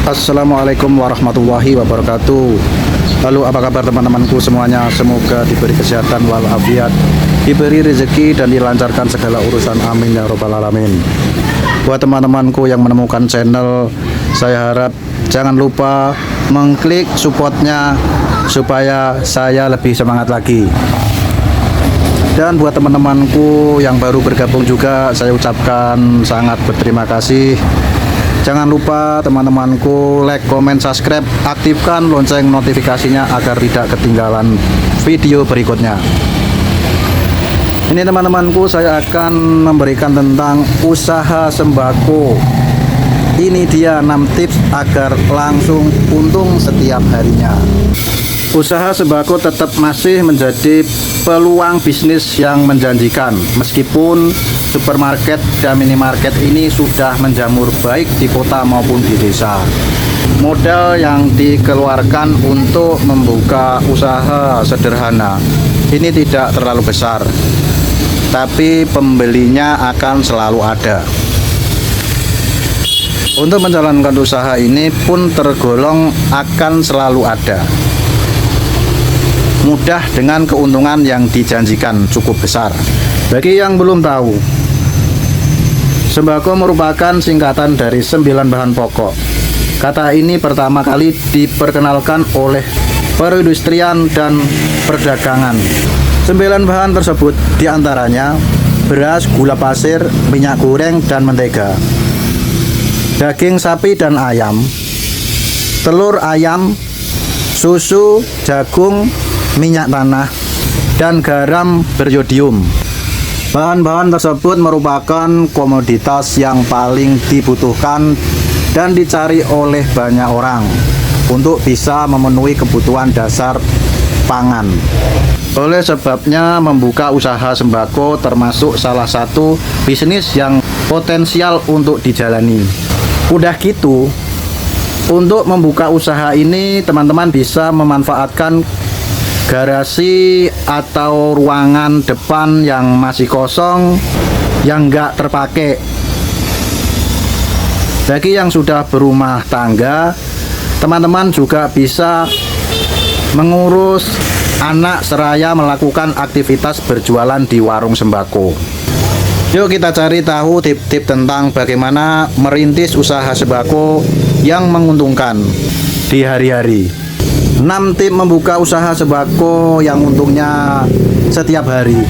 Assalamualaikum warahmatullahi wabarakatuh. Lalu apa kabar teman-temanku semuanya? Semoga diberi kesehatan walafiat, diberi rezeki dan dilancarkan segala urusan, amin ya robbal alamin. Buat teman-temanku yang menemukan channel, saya harap jangan lupa mengklik supportnya supaya saya lebih semangat lagi. Dan buat teman-temanku yang baru bergabung juga, saya ucapkan sangat berterima kasih. Jangan lupa teman-temanku like, komen, subscribe, aktifkan lonceng notifikasinya agar tidak ketinggalan video berikutnya. Ini teman-temanku, saya akan memberikan tentang usaha sembako. Ini dia 6 tips agar langsung untung setiap harinya. Usaha sembako tetap masih menjadi peluang bisnis yang menjanjikan, meskipun supermarket dan minimarket ini sudah menjamur baik di kota maupun di desa. Modal yang dikeluarkan untuk membuka usaha sederhana ini tidak terlalu besar, tapi pembelinya akan selalu ada. Untuk menjalankan usaha ini pun tergolong akan selalu ada. Mudah dengan keuntungan yang dijanjikan cukup besar. Bagi yang belum tahu, sembako merupakan singkatan dari 9 bahan pokok. Kata ini pertama kali diperkenalkan oleh perindustrian dan perdagangan. 9 bahan tersebut diantaranya beras, gula pasir, minyak goreng, dan mentega, daging sapi dan ayam, telur ayam, susu, jagung, minyak tanah, dan garam beriodium. Bahan-bahan tersebut merupakan komoditas yang paling dibutuhkan dan dicari oleh banyak orang untuk bisa memenuhi kebutuhan dasar pangan. Oleh sebabnya, membuka usaha sembako termasuk salah satu bisnis yang potensial untuk dijalani. Udah gitu, untuk membuka usaha ini teman-teman bisa memanfaatkan garasi atau ruangan depan yang masih kosong, yang nggak terpakai. Bagi yang sudah berumah tangga, teman-teman juga bisa mengurus anak seraya melakukan aktivitas berjualan di warung sembako. Yuk kita cari tahu tip-tip tentang bagaimana merintis usaha sembako yang menguntungkan di hari-hari. 6 tip membuka usaha sembako yang untungnya setiap hari.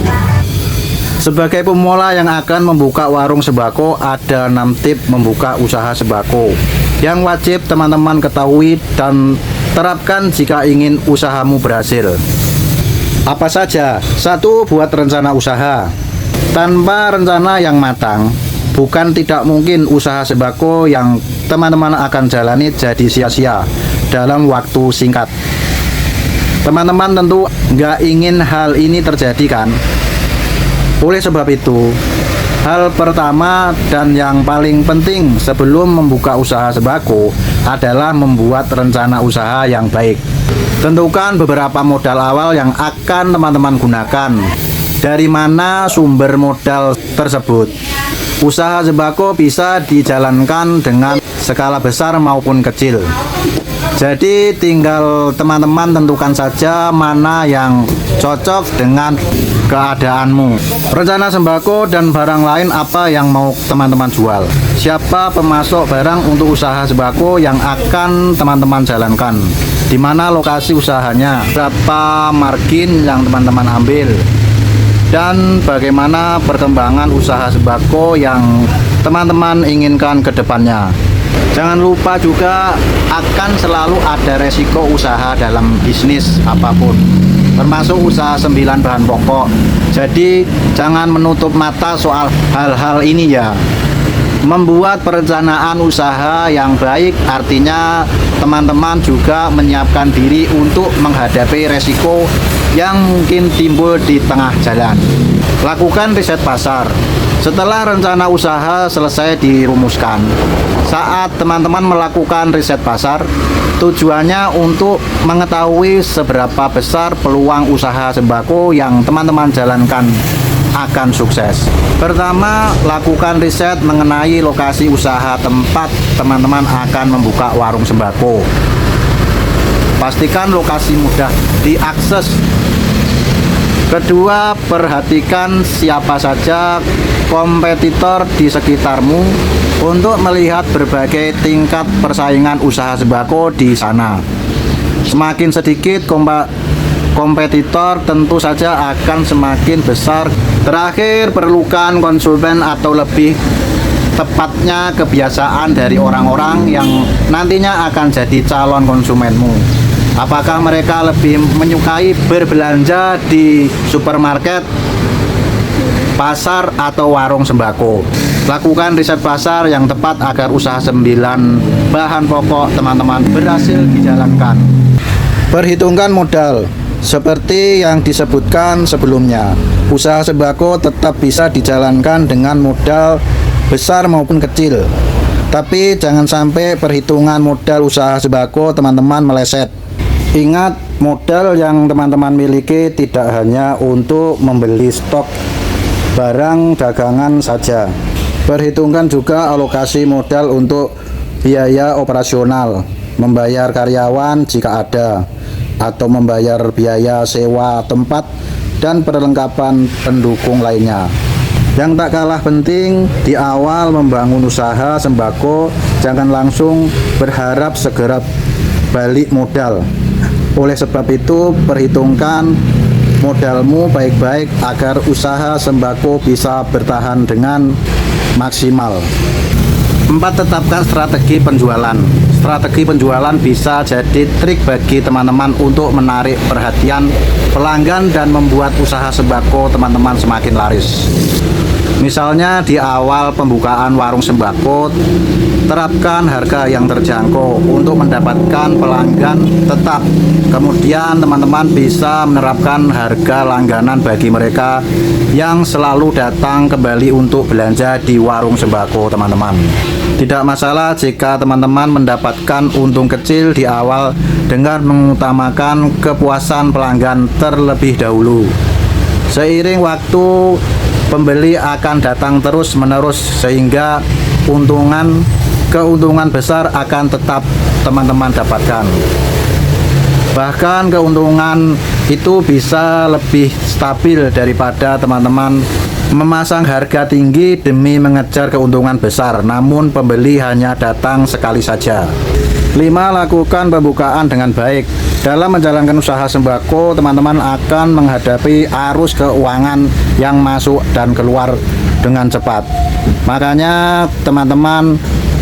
Sebagai pemula yang akan membuka warung sembako, ada 6 tip membuka usaha sembako yang wajib teman-teman ketahui dan terapkan jika ingin usahamu berhasil. Apa saja? 1. Buat rencana usaha. Tanpa rencana yang matang, bukan tidak mungkin usaha sembako yang teman-teman akan jalani jadi sia-sia dalam waktu singkat. Teman-teman tentu nggak ingin hal ini terjadi, kan? Oleh sebab itu, hal pertama dan yang paling penting sebelum membuka usaha sembako adalah membuat rencana usaha yang baik. Tentukan beberapa modal awal yang akan teman-teman gunakan. Dari mana sumber modal tersebut? Usaha sembako bisa dijalankan dengan skala besar maupun kecil. Jadi tinggal teman-teman tentukan saja mana yang cocok dengan keadaanmu. Rencana sembako dan barang lain apa yang mau teman-teman jual. Siapa pemasok barang untuk usaha sembako yang akan teman-teman jalankan. Di mana lokasi usahanya, berapa margin yang teman-teman ambil, dan bagaimana perkembangan usaha sembako yang teman-teman inginkan ke depannya. Jangan lupa juga akan selalu ada resiko usaha dalam bisnis apapun, termasuk usaha 9 bahan pokok. Jadi jangan menutup mata soal hal-hal ini ya. Membuat perencanaan usaha yang baik artinya teman-teman juga menyiapkan diri untuk menghadapi resiko yang mungkin timbul di tengah jalan. Lakukan riset pasar. Setelah rencana usaha selesai dirumuskan, saat teman-teman melakukan riset pasar, tujuannya untuk mengetahui seberapa besar peluang usaha sembako yang teman-teman jalankan akan sukses. Pertama, lakukan riset mengenai lokasi usaha tempat teman-teman akan membuka warung sembako. Pastikan lokasi mudah diakses. Kedua, perhatikan siapa saja kompetitor di sekitarmu untuk melihat berbagai tingkat persaingan usaha sembako di sana. Semakin sedikit kompetitor, tentu saja akan semakin besar. Terakhir, perlukan konsumen atau lebih tepatnya kebiasaan dari orang-orang yang nantinya akan jadi calon konsumenmu. Apakah mereka lebih menyukai berbelanja di supermarket, pasar, atau warung sembako? Lakukan riset pasar yang tepat agar usaha 9 bahan pokok teman-teman berhasil dijalankan. Perhitungkan modal. Seperti yang disebutkan sebelumnya, usaha sembako tetap bisa dijalankan dengan modal besar maupun kecil. Tapi jangan sampai perhitungan modal usaha sembako teman-teman meleset. Ingat, modal yang teman-teman miliki tidak hanya untuk membeli stok barang dagangan saja. Perhitungkan juga alokasi modal untuk biaya operasional, membayar karyawan jika ada, atau membayar biaya sewa tempat dan perlengkapan pendukung lainnya. Yang tak kalah penting, di awal membangun usaha sembako, jangan langsung berharap segera balik modal. Oleh sebab itu, perhitungkan modalmu baik-baik agar usaha sembako bisa bertahan dengan maksimal. 4. Tetapkan strategi penjualan. Strategi penjualan bisa jadi trik bagi teman-teman untuk menarik perhatian pelanggan dan membuat usaha sembako teman-teman semakin laris. Misalnya di awal pembukaan warung sembako, terapkan harga yang terjangkau untuk mendapatkan pelanggan tetap. Kemudian teman-teman bisa menerapkan harga langganan bagi mereka yang selalu datang kembali untuk belanja di warung sembako teman-teman. Tidak masalah jika teman-teman mendapatkan untung kecil di awal dengan mengutamakan kepuasan pelanggan terlebih dahulu. Seiring waktu, pembeli akan datang terus-menerus sehingga keuntungan besar akan tetap teman-teman dapatkan. Bahkan keuntungan itu bisa lebih stabil daripada teman-teman memasang harga tinggi demi mengejar keuntungan besar, namun pembeli hanya datang sekali saja. 5. Lakukan pembukaan dengan baik. Dalam menjalankan usaha sembako, teman-teman akan menghadapi arus keuangan yang masuk dan keluar dengan cepat. Makanya teman-teman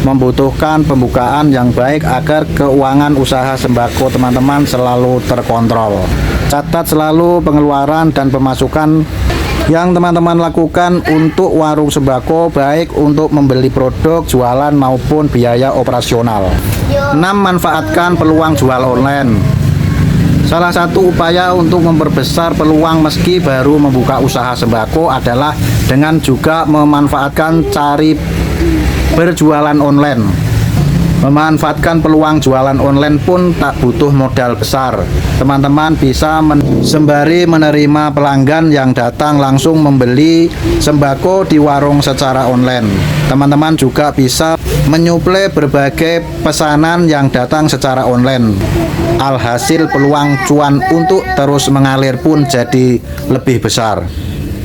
membutuhkan pembukaan yang baik agar keuangan usaha sembako teman-teman selalu terkontrol. Catat selalu pengeluaran dan pemasukan yang teman-teman lakukan untuk warung sembako, baik untuk membeli produk, jualan, maupun biaya operasional. 6. Manfaatkan peluang jual online. Salah satu upaya untuk memperbesar peluang meski baru membuka usaha sembako adalah dengan juga memanfaatkan cari berjualan online. Memanfaatkan peluang jualan online pun tak butuh modal besar. Teman-teman bisa sembari menerima pelanggan yang datang langsung membeli sembako di warung secara online. Teman-teman juga bisa menyuplai berbagai pesanan yang datang secara online. Alhasil peluang cuan untuk terus mengalir pun jadi lebih besar.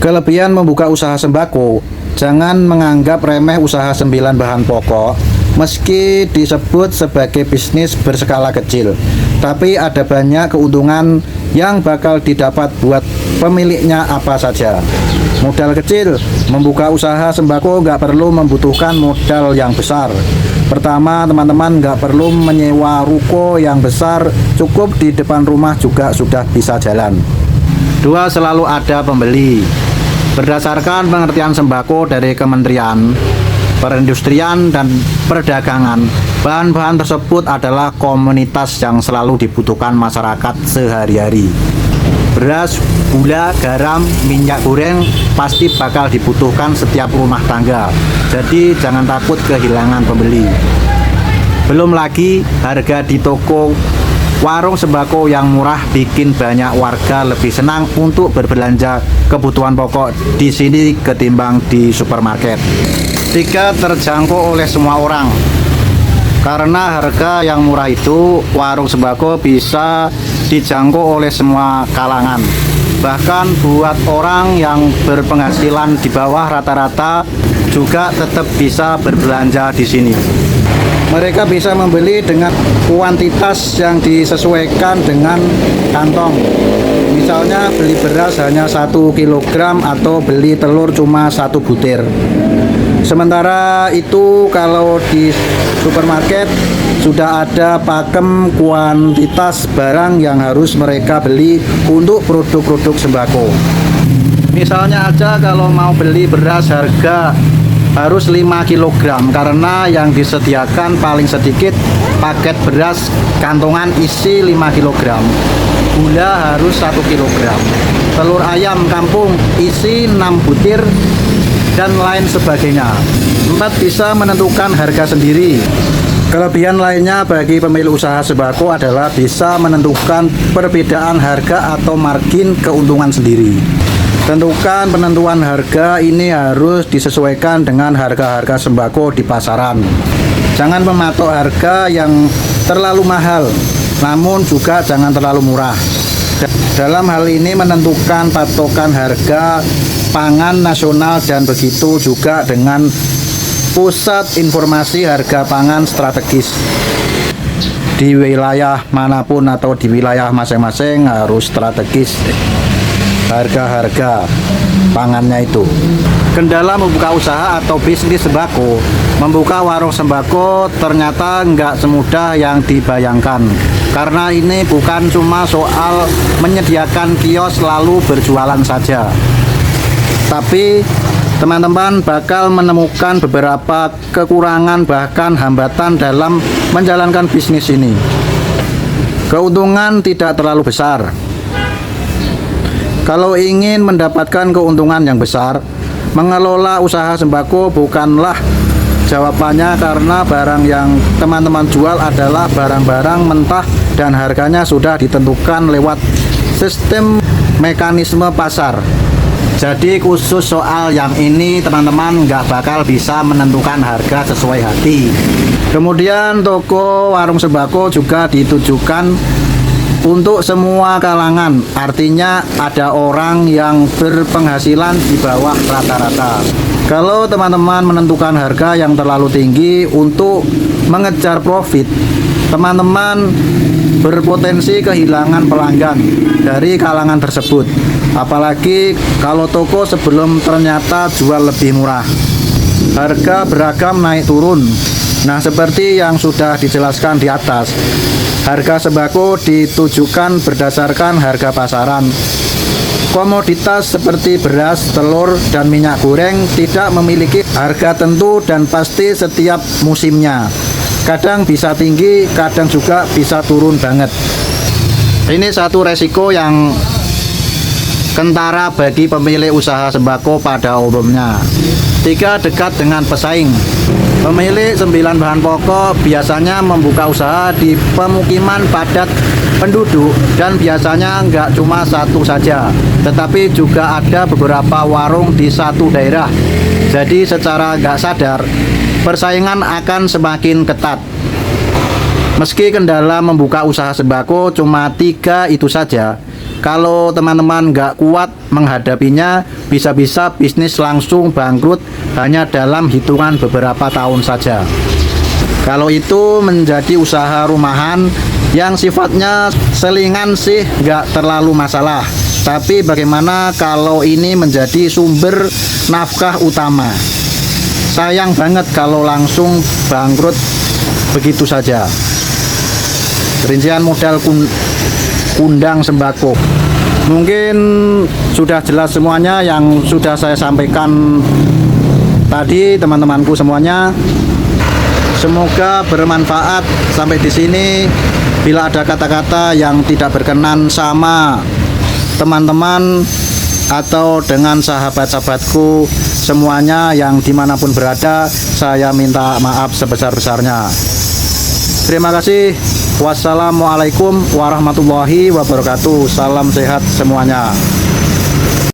Kelebihan membuka usaha sembako, jangan menganggap remeh usaha 9 bahan pokok. Meski disebut sebagai bisnis berskala kecil, tapi ada banyak keuntungan yang bakal didapat buat pemiliknya apa saja. Modal kecil, membuka usaha sembako nggak perlu membutuhkan modal yang besar. Pertama, teman-teman nggak perlu menyewa ruko yang besar, cukup di depan rumah juga sudah bisa jalan. 2. Selalu ada pembeli. Berdasarkan pengertian sembako dari Kementerian Perindustrian dan Perdagangan, bahan-bahan tersebut adalah komoditas yang selalu dibutuhkan masyarakat sehari-hari. Beras, gula, garam, minyak goreng pasti bakal dibutuhkan setiap rumah tangga. Jadi jangan takut kehilangan pembeli. Belum lagi harga di toko warung sembako yang murah bikin banyak warga lebih senang untuk berbelanja kebutuhan pokok di sini ketimbang di supermarket. 3. Terjangkau oleh semua orang. Karena harga yang murah itu, warung sembako bisa dijangkau oleh semua kalangan. Bahkan buat orang yang berpenghasilan di bawah rata-rata juga tetap bisa berbelanja di sini. Mereka bisa membeli dengan kuantitas yang disesuaikan dengan kantong. Misalnya beli beras hanya 1 kilogram atau beli telur cuma 1 butir. Sementara itu kalau di supermarket sudah ada pakem kuantitas barang yang harus mereka beli untuk produk-produk sembako. Misalnya aja kalau mau beli beras harga harus 5 kg karena yang disediakan paling sedikit paket beras kantongan isi 5 kg. Gula harus 1 kg. Telur ayam kampung isi 6 butir dan lain sebagainya. 4. Bisa menentukan harga sendiri. Kelebihan lainnya bagi pemilik usaha sembako adalah bisa menentukan perbedaan harga atau margin keuntungan sendiri. Penentuan harga ini harus disesuaikan dengan harga-harga sembako di pasaran. Jangan mematok harga yang terlalu mahal, namun juga jangan terlalu murah. Dalam hal ini menentukan patokan harga pangan nasional dan begitu juga dengan pusat informasi harga pangan strategis di wilayah manapun atau di wilayah masing-masing harus strategis harga-harga pangannya itu. Kendala membuka usaha atau bisnis sembako. Membuka warung sembako ternyata nggak semudah yang dibayangkan. Karena ini bukan cuma soal menyediakan kios lalu berjualan saja. Tapi teman-teman bakal menemukan beberapa kekurangan bahkan hambatan dalam menjalankan bisnis ini. Keuntungan tidak terlalu besar. Kalau ingin mendapatkan keuntungan yang besar, mengelola usaha sembako bukanlah jawabannya karena barang yang teman-teman jual adalah barang-barang mentah dan harganya sudah ditentukan lewat sistem mekanisme pasar. Jadi khusus soal yang ini teman-teman nggak bakal bisa menentukan harga sesuai hati. Kemudian toko warung sembako juga ditujukan untuk semua kalangan, artinya ada orang yang berpenghasilan di bawah rata-rata. Kalau teman-teman menentukan harga yang terlalu tinggi untuk mengejar profit, teman-teman berpotensi kehilangan pelanggan dari kalangan tersebut. Apalagi kalau toko sebelum ternyata jual lebih murah. Harga beragam naik turun. Nah, seperti yang sudah dijelaskan di atas, harga sembako ditujukan berdasarkan harga pasaran. Komoditas seperti beras, telur, dan minyak goreng tidak memiliki harga tentu dan pasti setiap musimnya. Kadang bisa tinggi, kadang juga bisa turun banget. Ini satu resiko yang kentara bagi pemilik usaha sembako pada umumnya. 3. Dekat dengan pesaing. Pemilik 9 bahan pokok biasanya membuka usaha di pemukiman padat penduduk dan biasanya nggak cuma satu saja, tetapi juga ada beberapa warung di satu daerah. Jadi secara nggak sadar, persaingan akan semakin ketat. Meski kendala membuka usaha sembako cuma 3 itu saja, kalau teman-teman nggak kuat menghadapinya, bisa-bisa bisnis langsung bangkrut hanya dalam hitungan beberapa tahun saja. Kalau itu menjadi usaha rumahan yang sifatnya selingan sih nggak terlalu masalah. Tapi bagaimana kalau ini menjadi sumber nafkah utama? Sayang banget kalau langsung bangkrut begitu saja. Rincian modal kundang sembako. Mungkin sudah jelas semuanya yang sudah saya sampaikan tadi teman-temanku semuanya. Semoga bermanfaat sampai di sini. Bila ada kata-kata yang tidak berkenan sama teman-teman atau dengan sahabat-sahabatku semuanya yang dimanapun berada, saya minta maaf sebesar-besarnya. Terima kasih. Wassalamualaikum warahmatullahi wabarakatuh. Salam sehat semuanya.